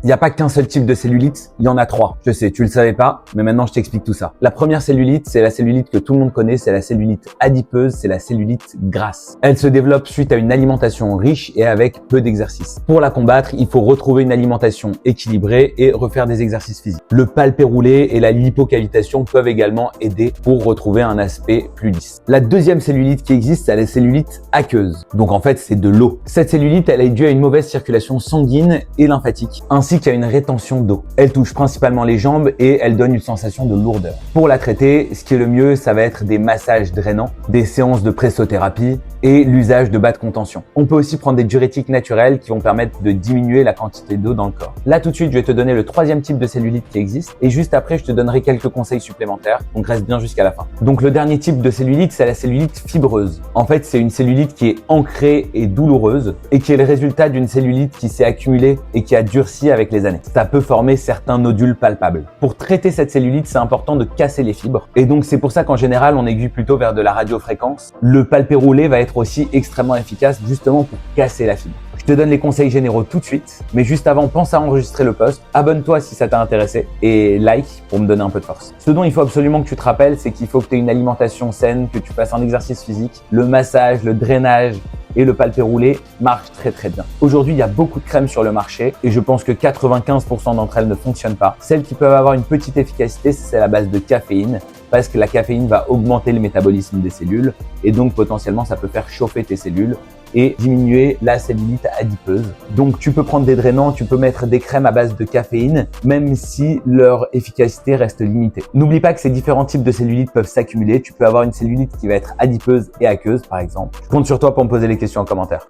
Il n'y a pas qu'un seul type de cellulite, il y en a 3. Je sais, tu le savais pas, mais maintenant je t'explique tout ça. La première cellulite, c'est la cellulite que tout le monde connaît, c'est la cellulite adipeuse, c'est la cellulite grasse. Elle se développe suite à une alimentation riche et avec peu d'exercice. Pour la combattre, il faut retrouver une alimentation équilibrée et refaire des exercices physiques. Le palpé roulé et la lipocavitation peuvent également aider pour retrouver un aspect plus lisse. La deuxième cellulite qui existe, c'est la cellulite aqueuse. Donc en fait, c'est de l'eau. Cette cellulite, elle est due à une mauvaise circulation sanguine et lymphatique, ainsi qu'à une rétention d'eau. Elle touche principalement les jambes et elle donne une sensation de lourdeur. Pour la traiter, ce qui est le mieux, ça va être des massages drainants, des séances de pressothérapie et l'usage de bas de contention. On peut aussi prendre des diurétiques naturels qui vont permettre de diminuer la quantité d'eau dans le corps. Là, tout de suite, je vais te donner le troisième type de cellulite qui existe et juste après, je te donnerai quelques conseils supplémentaires. Donc, reste bien jusqu'à la fin. Donc, le dernier type de cellulite, c'est la cellulite fibreuse. En fait, c'est une cellulite qui est ancrée et douloureuse et qui est le résultat d'une cellulite qui s'est accumulée et qui a durci avec les années. Ça peut former certains nodules palpables. Pour traiter cette cellulite, c'est important de casser les fibres. Et donc, c'est pour ça qu'en général, on aiguille plutôt vers de la radiofréquence. Le palpé roulé va être aussi extrêmement efficace justement pour casser la fibre. Je te donne les conseils généraux tout de suite, mais juste avant, pense à enregistrer le post, abonne-toi si ça t'a intéressé et like pour me donner un peu de force. Ce dont il faut absolument que tu te rappelles, c'est qu'il faut que tu aies une alimentation saine, que tu fasses un exercice physique, le massage, le drainage et le palpé roulé marchent très très bien. Aujourd'hui, il y a beaucoup de crèmes sur le marché et je pense que 95% d'entre elles ne fonctionnent pas. Celles qui peuvent avoir une petite efficacité, c'est à la base de caféine, parce que la caféine va augmenter le métabolisme des cellules et donc potentiellement ça peut faire chauffer tes cellules et diminuer la cellulite adipeuse. Donc tu peux prendre des drainants, tu peux mettre des crèmes à base de caféine, même si leur efficacité reste limitée. N'oublie pas que ces différents types de cellulite peuvent s'accumuler. Tu peux avoir une cellulite qui va être adipeuse et aqueuse par exemple. Je compte sur toi pour me poser les questions en commentaire.